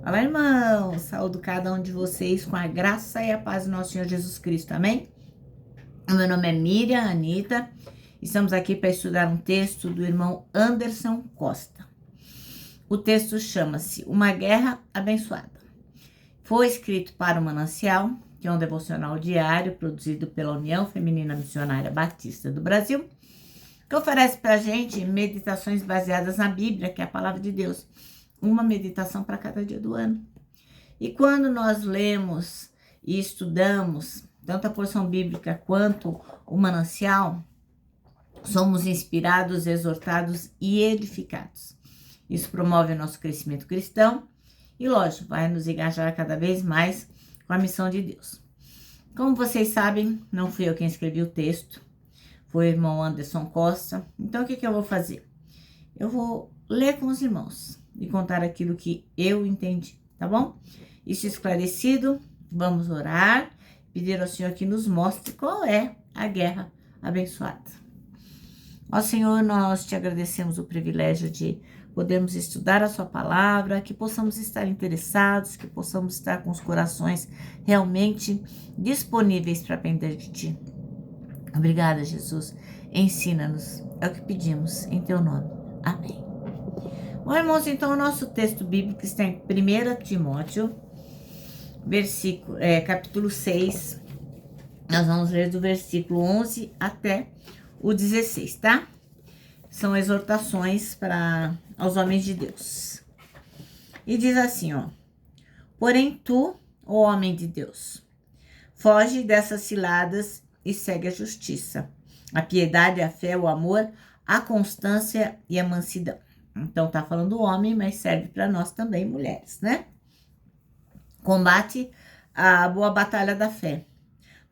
Olá, irmãos! Saúdo cada um de vocês com a graça e a paz do nosso Senhor Jesus Cristo, amém? O meu nome é Miriam Anita. Estamos aqui para estudar um texto do irmão Anderson Costa. O texto chama-se Uma Guerra Abençoada. Foi escrito para o Manancial, que é um devocional diário produzido pela União Feminina Missionária Batista do Brasil, que oferece para a gente meditações baseadas na Bíblia, que é a palavra de Deus. Uma meditação para cada dia do ano. E quando nós lemos e estudamos tanto a porção bíblica quanto o manancial, somos inspirados, exortados e edificados. Isso promove o nosso crescimento cristão e, lógico, vai nos engajar cada vez mais com a missão de Deus. Como vocês sabem, não fui eu quem escrevi o texto, foi o irmão Anderson Costa. Então, o que eu vou fazer? Eu vou ler com os irmãos e contar aquilo que eu entendi, tá bom? Isso esclarecido, vamos orar, pedir ao Senhor que nos mostre qual é a guerra abençoada. Ó Senhor, nós te agradecemos o privilégio de podermos estudar a sua palavra, que possamos estar interessados, que possamos estar com os corações realmente disponíveis para aprender de ti. Obrigada, Jesus. Ensina-nos, é o que pedimos em teu nome. Amém. Bom, irmãos, então o nosso texto bíblico está em 1 Timóteo, capítulo 6. Nós vamos ler do versículo 11 até o 16, tá? São exortações aos homens de Deus. E diz assim, ó: Porém tu, ó homem de Deus, foge dessas ciladas e segue a justiça, a piedade, a fé, o amor, a constância e a mansidão. Então tá falando homem, mas serve para nós também, mulheres, né? Combate a boa batalha da fé.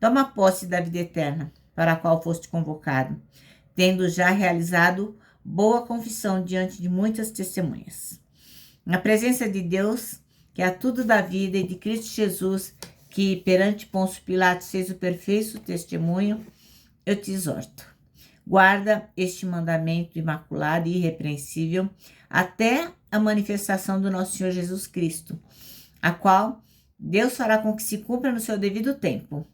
Toma posse da vida eterna, para a qual foste convocado, tendo já realizado boa confissão diante de muitas testemunhas. Na presença de Deus, que é a tudo da vida, e de Cristo Jesus, que perante Pôncio Pilatos fez o perfeito testemunho, eu te exorto. Guarda este mandamento imaculado e irrepreensível até a manifestação do nosso Senhor Jesus Cristo, a qual Deus fará com que se cumpra no seu devido tempo.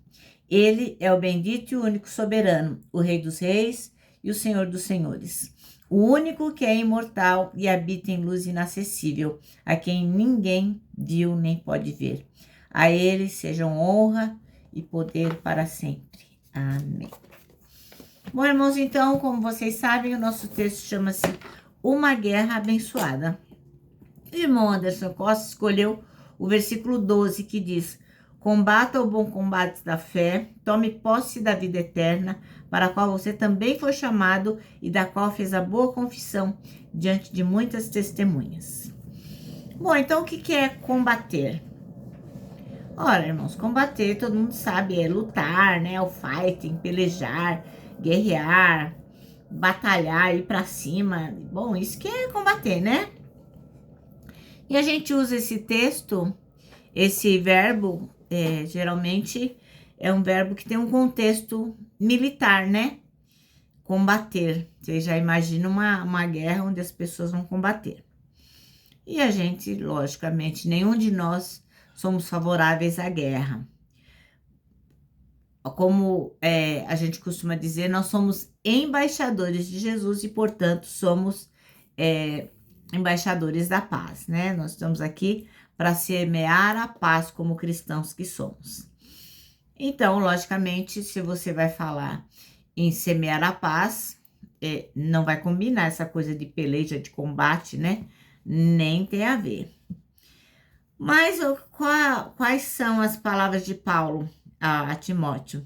Ele é o bendito e o único soberano, o Rei dos reis e o Senhor dos senhores, o único que é imortal e habita em luz inacessível, a quem ninguém viu nem pode ver. A ele sejam honra e poder para sempre. Amém. Bom, irmãos, então, como vocês sabem, o nosso texto chama-se Uma Guerra Abençoada. O irmão Anderson Costa escolheu o versículo 12, que diz: Combata o bom combate da fé, tome posse da vida eterna, para a qual você também foi chamado e da qual fez a boa confissão diante de muitas testemunhas. Bom, então o que é combater? Ora, irmãos, combater, todo mundo sabe, é lutar, né? O fighting, pelejar, guerrear, batalhar, ir pra cima. Bom, isso que é combater, né? E a gente usa esse texto, esse verbo, geralmente é um verbo que tem um contexto militar, né? Combater. Você já imagina uma guerra onde as pessoas vão combater. E a gente, logicamente, nenhum de nós somos favoráveis à guerra. Como a gente costuma dizer, nós somos embaixadores de Jesus e, portanto, somos embaixadores da paz, né? Nós estamos aqui para semear a paz como cristãos que somos. Então, logicamente, se você vai falar em semear a paz, não vai combinar essa coisa de peleja, de combate, né? Nem tem a ver. Mas quais são as palavras de Paulo a Timóteo?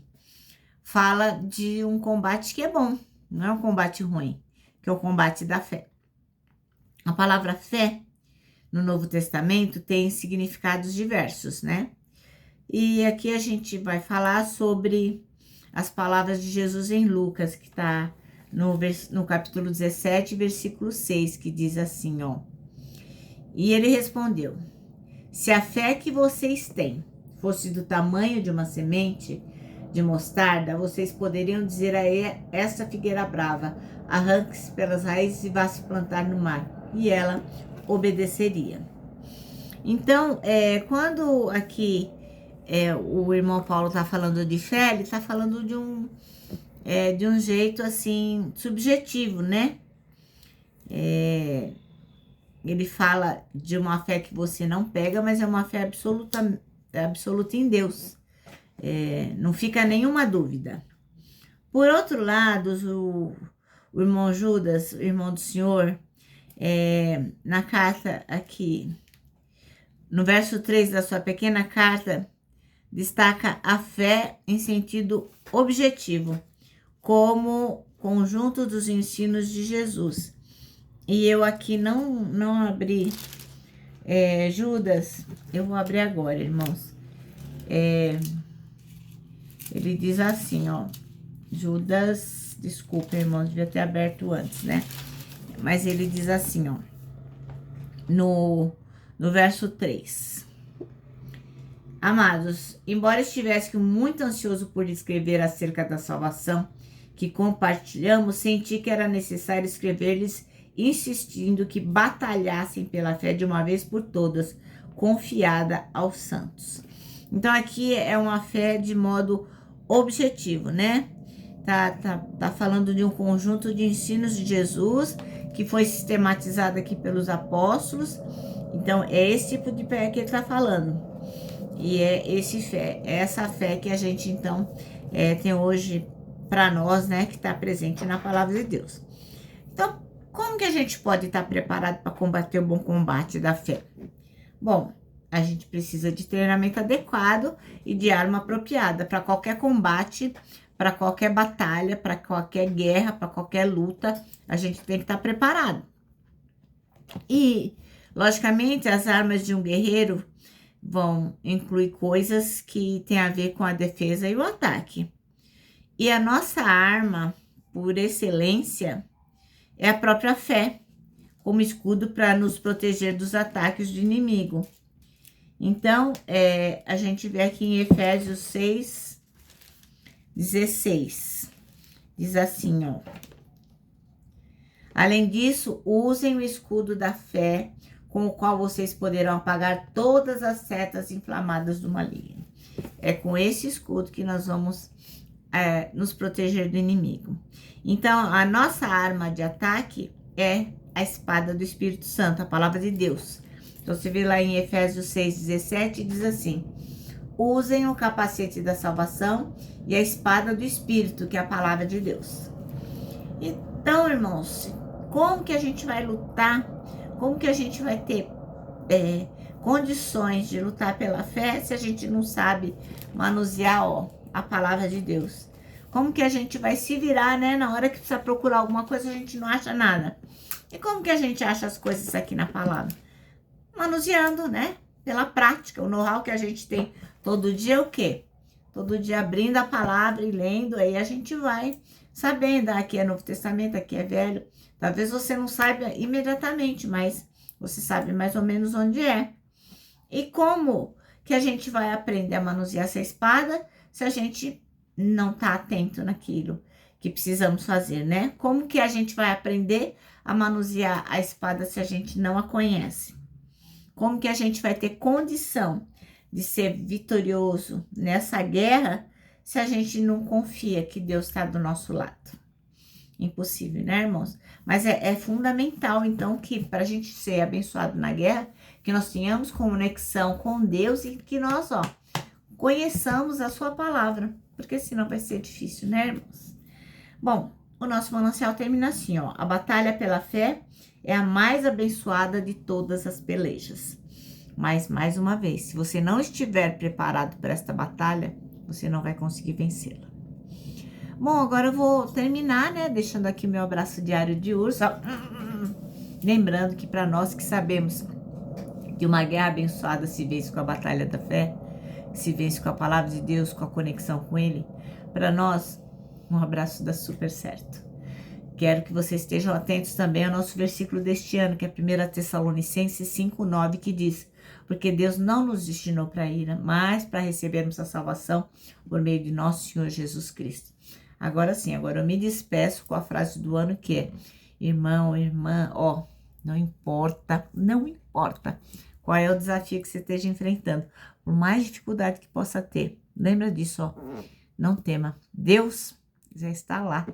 Fala de um combate que é bom, não é um combate ruim, que é o combate da fé. A palavra fé, no Novo Testamento, tem significados diversos, né? E aqui a gente vai falar sobre as palavras de Jesus em Lucas, que está no capítulo 17, versículo 6, que diz assim, ó. E ele respondeu: Se a fé que vocês têm fosse do tamanho de uma semente de mostarda, vocês poderiam dizer a esta figueira brava: arranque-se pelas raízes e vá se plantar no mar, e ela obedeceria. Então, quando aqui o irmão Paulo está falando de fé, ele está falando de um jeito assim subjetivo, né? Ele fala de uma fé que você não pega, mas é uma fé absoluta em Deus. Não fica nenhuma dúvida. Por outro lado, o irmão Judas, o irmão do Senhor, na carta aqui, no verso 3 da sua pequena carta, destaca a fé em sentido objetivo, como conjunto dos ensinos de Jesus. E eu aqui não abri Judas, eu vou abrir agora, irmãos. Ele diz assim, ó, Judas, desculpa, irmãos, devia ter aberto antes, né? Mas ele diz assim, ó, no verso 3. Amados, embora estivesse muito ansioso por escrever acerca da salvação que compartilhamos, senti que era necessário escrever-lhes insistindo que batalhassem pela fé de uma vez por todas, confiada aos santos. Então aqui é uma fé de modo objetivo, né? Tá falando de um conjunto de ensinos de Jesus que foi sistematizado aqui pelos apóstolos. Então é esse tipo de fé que ele tá falando. E é essa fé que a gente então tem hoje para nós, né, que está presente na palavra de Deus. Então, como que a gente pode estar preparado para combater o bom combate da fé? Bom, a gente precisa de treinamento adequado e de arma apropriada para qualquer combate, para qualquer batalha, para qualquer guerra, para qualquer luta, a gente tem que estar preparado. E, logicamente, as armas de um guerreiro vão incluir coisas que têm a ver com a defesa e o ataque. E a nossa arma, por excelência, é a própria fé, como escudo para nos proteger dos ataques do inimigo. Então, a gente vê aqui em Efésios 6:16, diz assim, ó. Além disso, usem o escudo da fé, com o qual vocês poderão apagar todas as setas inflamadas do maligno. É com esse escudo que nós vamos nos proteger do inimigo. Então, a nossa arma de ataque é a espada do Espírito Santo, a palavra de Deus. Então, você vê lá em Efésios 6:17, diz assim: usem o capacete da salvação e a espada do Espírito, que é a palavra de Deus. Então, irmãos, como que a gente vai lutar? Como que a gente vai ter condições de lutar pela fé se a gente não sabe manusear a palavra de Deus? Como que a gente vai se virar, né? Na hora que precisa procurar alguma coisa, a gente não acha nada. E como que a gente acha as coisas aqui na palavra? Manuseando, né? Pela prática, o know-how que a gente tem todo dia é o quê? Todo dia abrindo a palavra e lendo, aí a gente vai sabendo, aqui é Novo Testamento, aqui é Velho. Talvez você não saiba imediatamente, mas você sabe mais ou menos onde é. E como que a gente vai aprender a manusear essa espada se a gente não está atento naquilo que precisamos fazer, né? Como que a gente vai aprender a manusear a espada se a gente não a conhece? Como que a gente vai ter condição de ser vitorioso nessa guerra se a gente não confia que Deus está do nosso lado? Impossível, né, irmãos? Mas é fundamental, então, que para a gente ser abençoado na guerra, que nós tenhamos conexão com Deus e que nós, conheçamos a sua palavra, porque senão vai ser difícil, né, irmãos? Bom, o nosso manancial termina assim, ó. A batalha pela fé é a mais abençoada de todas as pelejas. Mas, mais uma vez, se você não estiver preparado para esta batalha, você não vai conseguir vencê-la. Bom, agora eu vou terminar, né? Deixando aqui meu abraço diário de urso. Lembrando que para nós que sabemos que uma guerra abençoada se vence com a batalha da fé, se vence com a palavra de Deus, com a conexão com Ele, para nós, um abraço dá super certo. Quero que vocês estejam atentos também ao nosso versículo deste ano, que é 1 Tessalonicenses 5:9, que diz: porque Deus não nos destinou para a ira, mas para recebermos a salvação por meio de nosso Senhor Jesus Cristo. Agora sim, agora eu me despeço com a frase do ano que é: irmão, irmã, não importa Qual é o desafio que você esteja enfrentando? Por mais dificuldade que possa ter, lembra disso, ó. Não tema. Deus já está lá